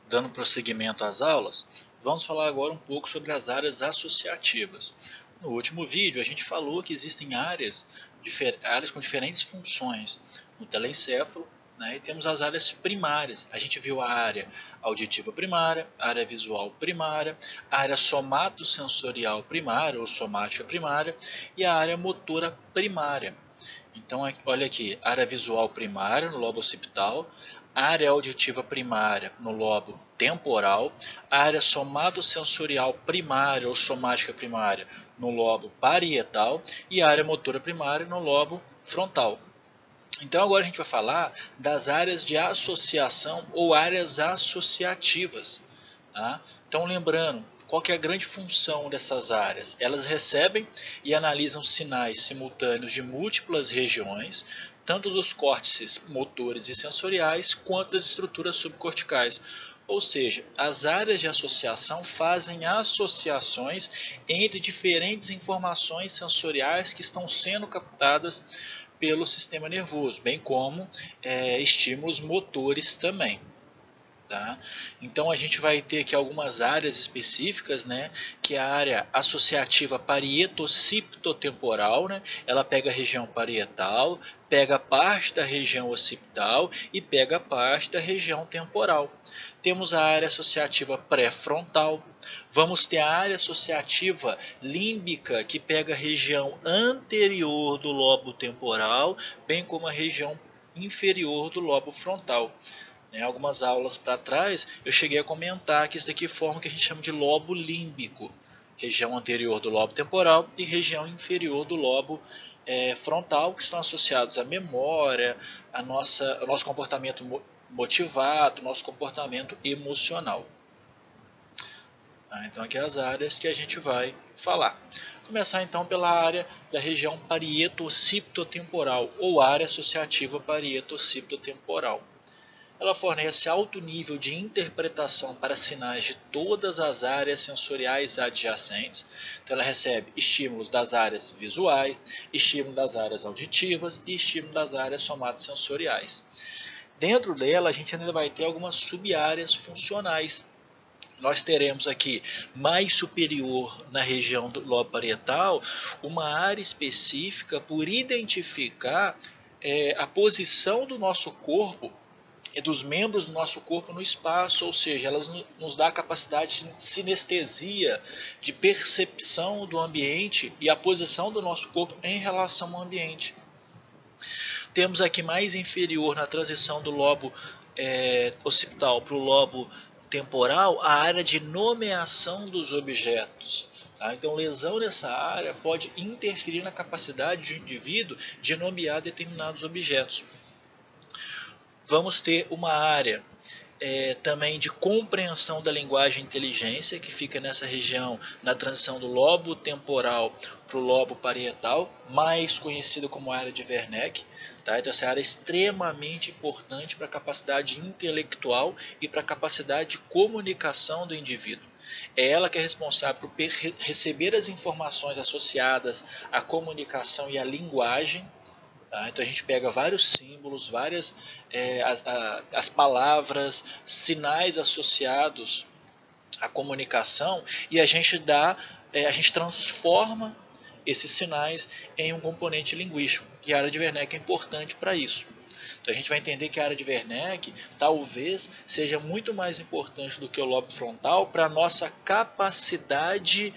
Dando prosseguimento às aulas, vamos falar agora um pouco sobre as áreas associativas. No último vídeo, a gente falou que existem áreas com diferentes funções no telencéfalo, né, e temos as áreas primárias. A gente viu a área auditiva primária, a área visual primária, a área somatosensorial primária ou somática primária e a área motora primária. Então, olha aqui, área visual primária no lobo occipital, área auditiva primária no lobo temporal, área somatosensorial primária ou somática primária no lobo parietal e área motora primária no lobo frontal. Então agora a gente vai falar das áreas de associação ou áreas associativas. Tá? Então lembrando, qual que é a grande função dessas áreas? Elas recebem e analisam sinais simultâneos de múltiplas regiões, tanto dos córtices motores e sensoriais, quanto das estruturas subcorticais. Ou seja, as áreas de associação fazem associações entre diferentes informações sensoriais que estão sendo captadas pelo sistema nervoso, bem como estímulos motores também. Tá? Então a gente vai ter aqui algumas áreas específicas, né, que é a área associativa parietoocipitotemporal, né, ela pega a região parietal, pega parte da região occipital e pega parte da região temporal. Temos a área associativa pré-frontal, vamos ter a área associativa límbica, que pega a região anterior do lobo temporal, bem como a região inferior do lobo frontal. Algumas aulas para trás eu cheguei a comentar que isso daqui forma o que a gente chama de lobo límbico, região anterior do lobo temporal e região inferior do lobo frontal, que estão associados à memória, ao nosso comportamento motivado, nosso comportamento emocional. Então aqui as áreas que a gente vai falar. Começar então pela área da região parietoocipitotemporal ou área associativa parietoocipitotemporal. Ela fornece alto nível de interpretação para sinais de todas as áreas sensoriais adjacentes. Então ela recebe estímulos das áreas visuais, estímulo das áreas auditivas e estímulo das áreas somatosensoriais. Dentro dela a gente ainda vai ter algumas sub-áreas funcionais. Nós teremos aqui mais superior na região do lobo parietal uma área específica por identificar a posição do nosso corpo e dos membros do nosso corpo no espaço, ou seja, elas nos dá a capacidade de sinestesia, de percepção do ambiente e a posição do nosso corpo em relação ao ambiente. Temos aqui mais inferior na transição do lobo occipital para o lobo temporal a área de nomeação dos objetos. Tá? Então, lesão nessa área pode interferir na capacidade do indivíduo de nomear determinados objetos. Vamos ter uma área também de compreensão da linguagem e inteligência, que fica nessa região, na transição do lobo temporal para o lobo parietal, mais conhecida como área de Wernicke. Tá? Então essa área é extremamente importante para a capacidade intelectual e para a capacidade de comunicação do indivíduo. É ela que é responsável por receber as informações associadas à comunicação e à linguagem. Tá? Então a gente pega vários símbolos, várias as palavras, sinais associados à comunicação e a gente transforma esses sinais em um componente linguístico. E a área de Wernicke é importante para isso. Então a gente vai entender que a área de Wernicke talvez seja muito mais importante do que o lobo frontal para a nossa capacidade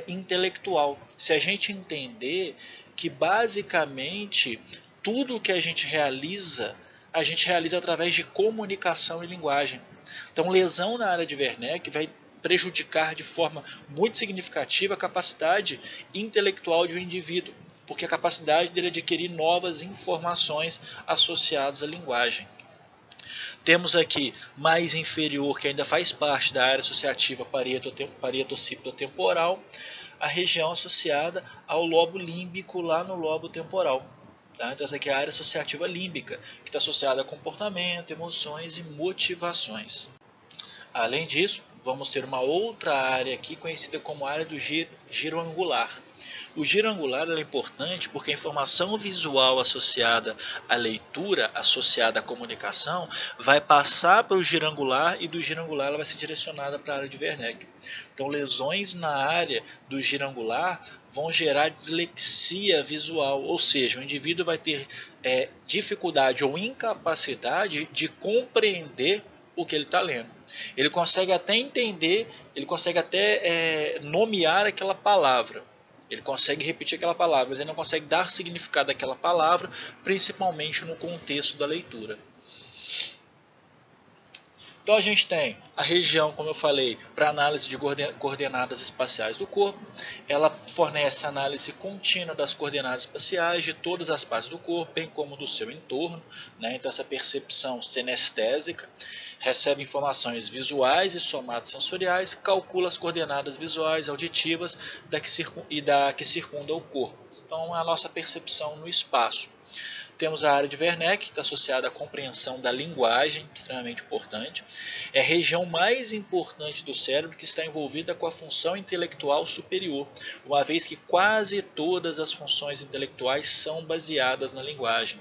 intelectual. Se a gente entender que basicamente tudo o que a gente realiza através de comunicação e linguagem. Então, lesão na área de Wernicke vai prejudicar de forma muito significativa a capacidade intelectual de um indivíduo, porque a capacidade dele adquirir novas informações associadas à linguagem. Temos aqui mais inferior, que ainda faz parte da área associativa parietoocipitotemporal, a região associada ao lobo límbico lá no lobo temporal. Tá? Então essa aqui é a área associativa límbica, que está associada a comportamento, emoções e motivações. Além disso, vamos ter uma outra área aqui conhecida como área do giro angular. O giro angular é importante porque a informação visual associada à leitura, associada à comunicação, vai passar para o giro angular e do giro angular ela vai ser direcionada para a área de Wernicke. Então, lesões na área do giro angular vão gerar dislexia visual, ou seja, o indivíduo vai ter dificuldade ou incapacidade de compreender o que ele está lendo. Ele consegue até entender, ele consegue até nomear aquela palavra. Ele consegue repetir aquela palavra, mas ele não consegue dar significado àquela palavra, principalmente no contexto da leitura. Então a gente tem a região, como eu falei, para análise de coordenadas espaciais do corpo. Ela fornece análise contínua das coordenadas espaciais de todas as partes do corpo, bem como do seu entorno, né? Então essa percepção senestésica recebe informações visuais e somatosensoriais, calcula as coordenadas visuais, auditivas e da que circunda o corpo. Então a nossa percepção no espaço. Temos a área de Wernicke, que está associada à compreensão da linguagem, extremamente importante. É a região mais importante do cérebro que está envolvida com a função intelectual superior, uma vez que quase todas as funções intelectuais são baseadas na linguagem.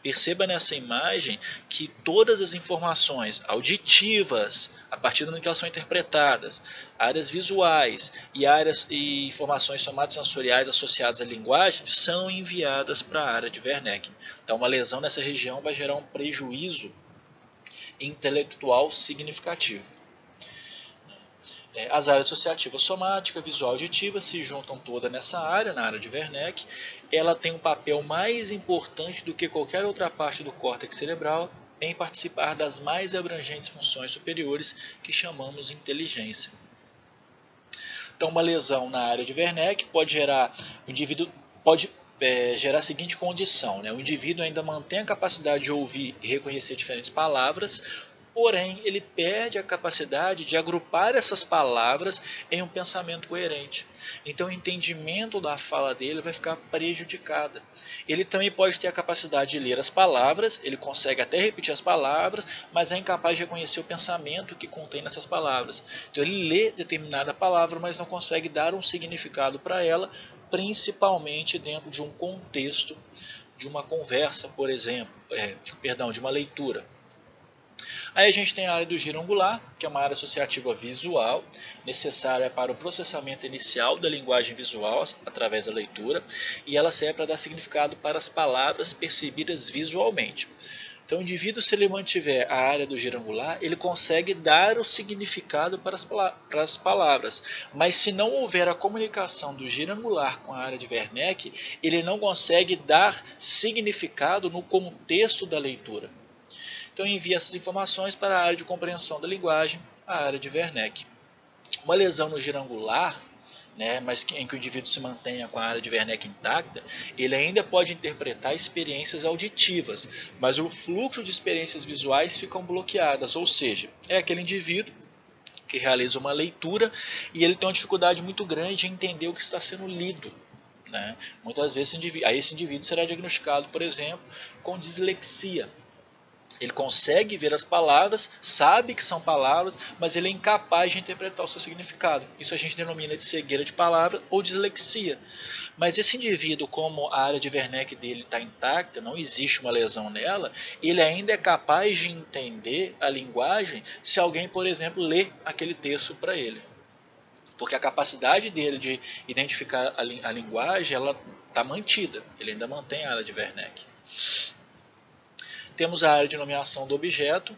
Perceba nessa imagem que todas as informações auditivas, a partir do momento que elas são interpretadas, áreas visuais e informações somatosensoriais associadas à linguagem são enviadas para a área de Wernicke. Então, uma lesão nessa região vai gerar um prejuízo intelectual significativo. As áreas associativa somática, visual e auditiva se juntam todas nessa área, na área de Wernicke. Ela tem um papel mais importante do que qualquer outra parte do córtex cerebral em participar das mais abrangentes funções superiores que chamamos inteligência. Então, uma lesão na área de Wernicke pode gerar gerar a seguinte condição, né? O indivíduo ainda mantém a capacidade de ouvir e reconhecer diferentes palavras, porém ele perde a capacidade de agrupar essas palavras em um pensamento coerente. Então o entendimento da fala dele vai ficar prejudicado. Ele também pode ter a capacidade de ler as palavras, ele consegue até repetir as palavras, mas é incapaz de reconhecer o pensamento que contém nessas palavras. Então ele lê determinada palavra, mas não consegue dar um significado para ela, principalmente dentro de um contexto de uma conversa, por exemplo, de uma leitura. Aí a gente tem a área do giro angular, que é uma área associativa visual, necessária para o processamento inicial da linguagem visual através da leitura, e ela serve para dar significado para as palavras percebidas visualmente. Então o indivíduo, se ele mantiver a área do giro angular, ele consegue dar o significado para as palavras. Mas se não houver a comunicação do giro angular com a área de Wernicke, ele não consegue dar significado no contexto da leitura. Então envia essas informações para a área de compreensão da linguagem, a área de Wernicke. Uma lesão no giro angular, mas em que o indivíduo se mantenha com a área de Wernicke intacta, ele ainda pode interpretar experiências auditivas, mas o fluxo de experiências visuais ficam bloqueadas, ou seja, é aquele indivíduo que realiza uma leitura e ele tem uma dificuldade muito grande em entender o que está sendo lido. Muitas vezes esse indivíduo será diagnosticado, por exemplo, com dislexia. Ele consegue ver as palavras, sabe que são palavras, mas ele é incapaz de interpretar o seu significado. Isso a gente denomina de cegueira de palavra ou dislexia. Mas esse indivíduo, como a área de Wernicke dele está intacta, não existe uma lesão nela, ele ainda é capaz de entender a linguagem se alguém, por exemplo, lê aquele texto para ele. Porque a capacidade dele de identificar a linguagem ela está mantida, ele ainda mantém a área de Wernicke. Temos a área de nomeação do objeto,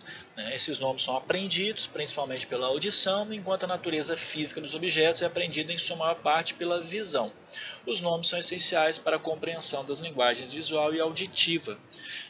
esses nomes são aprendidos principalmente pela audição, enquanto a natureza física dos objetos é aprendida em sua maior parte pela visão. Os nomes são essenciais para a compreensão das linguagens visual e auditiva.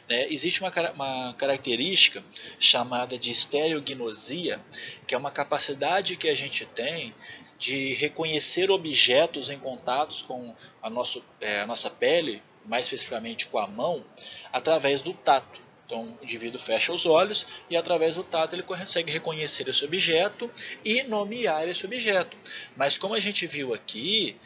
Existe uma característica chamada de estereognosia, que é uma capacidade que a gente tem de reconhecer objetos em contatos com a nossa pele, mais especificamente com a mão, através do tato. Então o indivíduo fecha os olhos e através do tato ele consegue reconhecer esse objeto e nomear esse objeto. Mas como a gente viu aqui,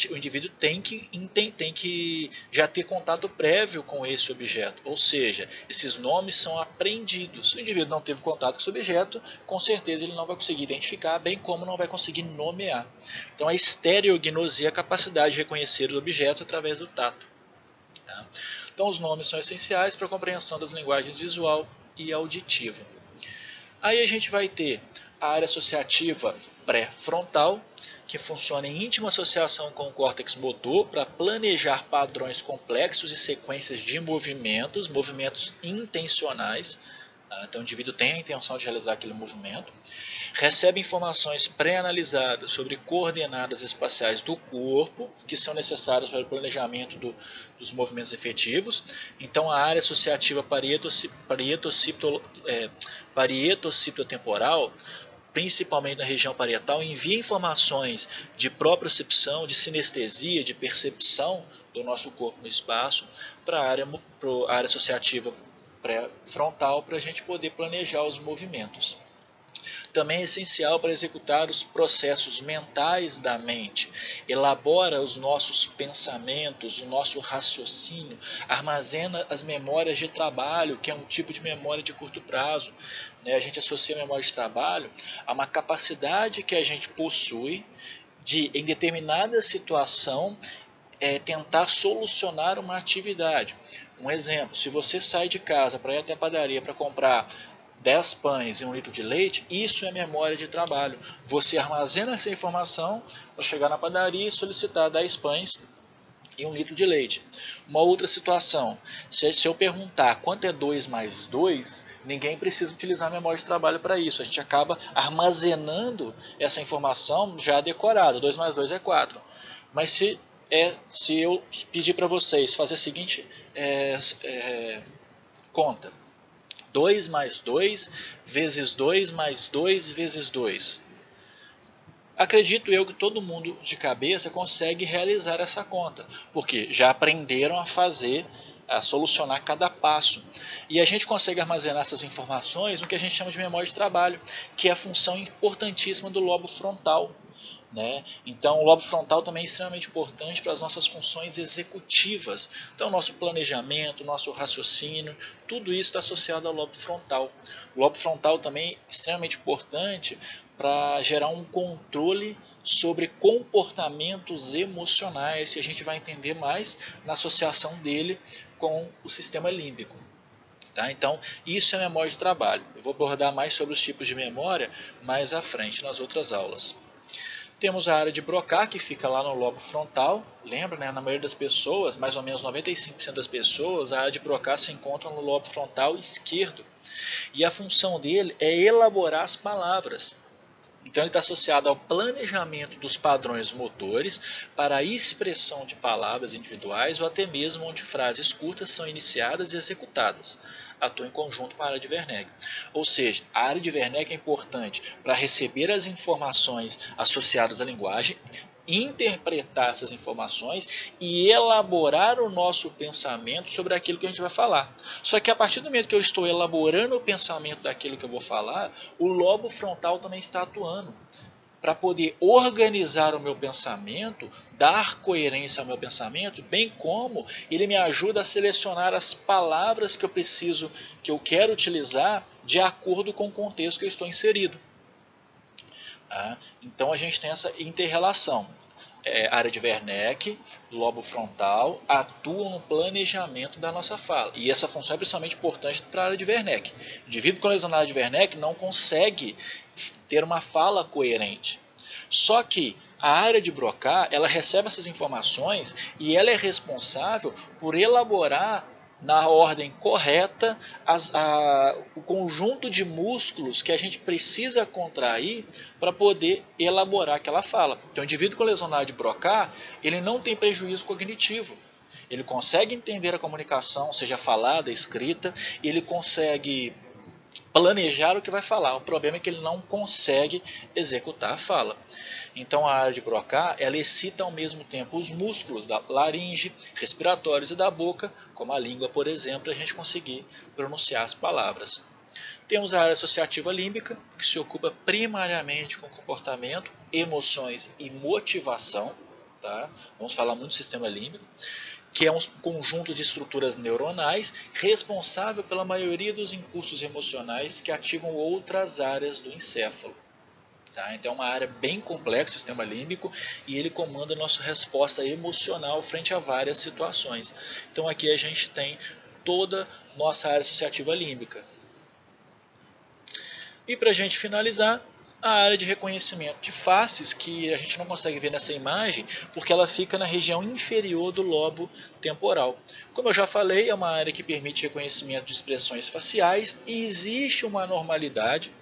o indivíduo tem que já ter contato prévio com esse objeto. Ou seja, esses nomes são aprendidos. Se o indivíduo não teve contato com esse objeto, com certeza ele não vai conseguir identificar, bem como não vai conseguir nomear. Então a estereognosia é a capacidade de reconhecer os objetos através do tato. Tá? Então os nomes são essenciais para a compreensão das linguagens visual e auditiva. Aí a gente vai ter a área associativa pré-frontal, que funciona em íntima associação com o córtex motor para planejar padrões complexos e sequências de movimentos intencionais. Então o indivíduo tem a intenção de realizar aquele movimento. Recebe informações pré-analisadas sobre coordenadas espaciais do corpo, que são necessárias para o planejamento dos movimentos efetivos. Então a área associativa parietocipitotemporal, principalmente na região parietal, envia informações de propriocepção, de sinestesia, de percepção do nosso corpo no espaço para a área associativa pré-frontal, para a gente poder planejar os movimentos. Também é essencial para executar os processos mentais da mente, elabora os nossos pensamentos, o nosso raciocínio, armazena as memórias de trabalho, que é um tipo de memória de curto prazo. A gente associa a memória de trabalho a uma capacidade que a gente possui de, em determinada situação, tentar solucionar uma atividade. Um exemplo, se você sai de casa para ir até a padaria para comprar 10 pães e 1 litro de leite, isso é memória de trabalho. Você armazena essa informação para chegar na padaria e solicitar 10 pães e 1 litro de leite. Uma outra situação, se eu perguntar quanto é 2 mais 2, ninguém precisa utilizar a memória de trabalho para isso. A gente acaba armazenando essa informação já decorada. 2 mais 2 é 4. Mas se eu pedir para vocês fazer a seguinte conta: 2 mais 2 vezes 2 mais 2 vezes 2. Acredito eu que todo mundo de cabeça consegue realizar essa conta, porque já aprenderam a solucionar cada passo. E a gente consegue armazenar essas informações no que a gente chama de memória de trabalho, que é a função importantíssima do lobo frontal. Então o lobo frontal também é extremamente importante para as nossas funções executivas. Então nosso planejamento, nosso raciocínio, tudo isso está associado ao lobo frontal. O lobo frontal também é extremamente importante para gerar um controle sobre comportamentos emocionais, que a gente vai entender mais na associação dele com o sistema límbico. Então isso é memória de trabalho. Eu vou abordar mais sobre os tipos de memória mais à frente nas outras aulas. Temos a área de Broca, que fica lá no lobo frontal. Lembra, na maioria das pessoas, mais ou menos 95% das pessoas, a área de Broca se encontra no lobo frontal esquerdo. E a função dele é elaborar as palavras. Então ele está associado ao planejamento dos padrões motores para a expressão de palavras individuais ou até mesmo onde frases curtas são iniciadas e executadas. Atua em conjunto com a área de Wernicke. Ou seja, a área de Wernicke é importante para receber as informações associadas à linguagem, interpretar essas informações e elaborar o nosso pensamento sobre aquilo que a gente vai falar. Só que a partir do momento que eu estou elaborando o pensamento daquilo que eu vou falar, o lobo frontal também está atuando para poder organizar o meu pensamento, dar coerência ao meu pensamento, bem como ele me ajuda a selecionar as palavras que eu quero utilizar de acordo com o contexto que eu estou inserido. Então a gente tem essa inter-relação. A área de Wernicke, lobo frontal, atuam no planejamento da nossa fala. E essa função é principalmente importante para a área de Wernicke. O indivíduo com lesão na área de Wernicke não consegue ter uma fala coerente. Só que a área de Broca, ela recebe essas informações e ela é responsável por elaborar na ordem correta o conjunto de músculos que a gente precisa contrair para poder elaborar aquela fala. Então, o indivíduo com lesão na área de Broca, ele não tem prejuízo cognitivo. Ele consegue entender a comunicação, seja falada, escrita, ele consegue planejar o que vai falar. O problema é que ele não consegue executar a fala. Então a área de Broca, ela excita ao mesmo tempo os músculos da laringe, respiratórios e da boca, como a língua, por exemplo, para a gente conseguir pronunciar as palavras. Temos a área associativa límbica, que se ocupa primariamente com comportamento, emoções e motivação. Tá? Vamos falar muito do sistema límbico, que é um conjunto de estruturas neuronais responsável pela maioria dos impulsos emocionais que ativam outras áreas do encéfalo. Tá? Então é uma área bem complexa, o sistema límbico, e ele comanda a nossa resposta emocional frente a várias situações. Então aqui a gente tem toda a nossa área associativa límbica. E para a gente finalizar, a área de reconhecimento de faces, que a gente não consegue ver nessa imagem, porque ela fica na região inferior do lobo temporal. Como eu já falei, é uma área que permite reconhecimento de expressões faciais e existe uma anormalidade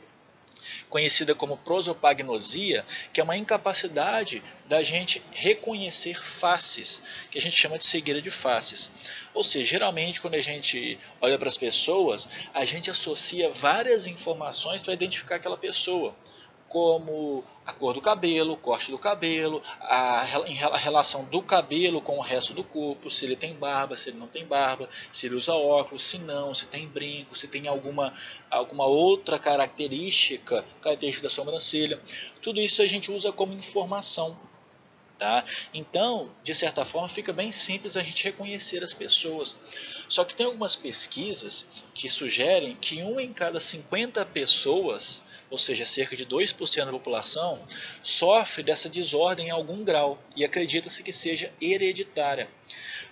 conhecida como prosopagnosia, que é uma incapacidade da gente reconhecer faces, que a gente chama de cegueira de faces. Ou seja, geralmente quando a gente olha para as pessoas, a gente associa várias informações para identificar aquela pessoa, como a cor do cabelo, o corte do cabelo, a relação do cabelo com o resto do corpo, se ele tem barba, se ele não tem barba, se ele usa óculos, se não, se tem brinco, se tem alguma outra característica da sobrancelha. Tudo isso a gente usa como informação. Tá? Então, de certa forma, fica bem simples a gente reconhecer as pessoas. Só que tem algumas pesquisas que sugerem que 1 em cada 50 pessoas, ou seja, cerca de 2% da população, sofre dessa desordem em algum grau e acredita-se que seja hereditária.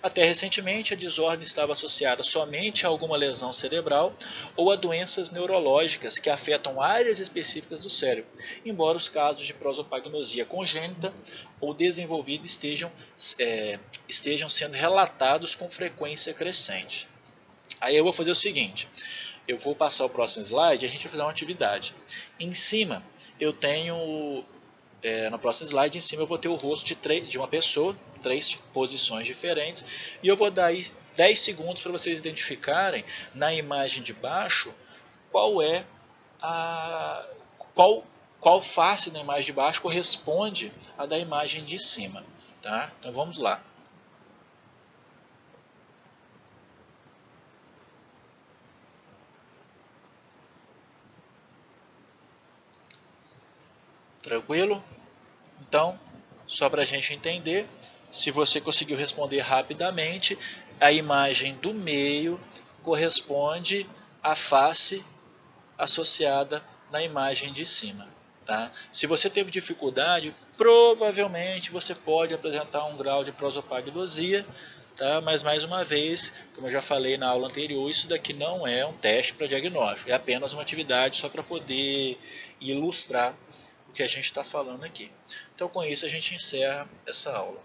Até recentemente, a desordem estava associada somente a alguma lesão cerebral ou a doenças neurológicas que afetam áreas específicas do cérebro, embora os casos de prosopagnosia congênita ou desenvolvida estejam sendo relatados com frequência crescente. Aí eu vou fazer o seguinte, eu vou passar o próximo slide e a gente vai fazer uma atividade. Em cima eu tenho, no próximo slide, em cima eu vou ter o rosto de uma pessoa, 3 posições diferentes, e eu vou dar aí 10 segundos para vocês identificarem na imagem de baixo qual é a qual face na imagem de baixo corresponde à da imagem de cima. Tá? Então vamos lá. Tranquilo? Então, só para a gente entender, se você conseguiu responder rapidamente, a imagem do meio corresponde à face associada na imagem de cima. Tá? Se você teve dificuldade, provavelmente você pode apresentar um grau de prosopagnosia, tá? Mas mais uma vez, como eu já falei na aula anterior, isso daqui não é um teste para diagnóstico, é apenas uma atividade só para poder ilustrar o que a gente está falando aqui. Então com isso a gente encerra essa aula.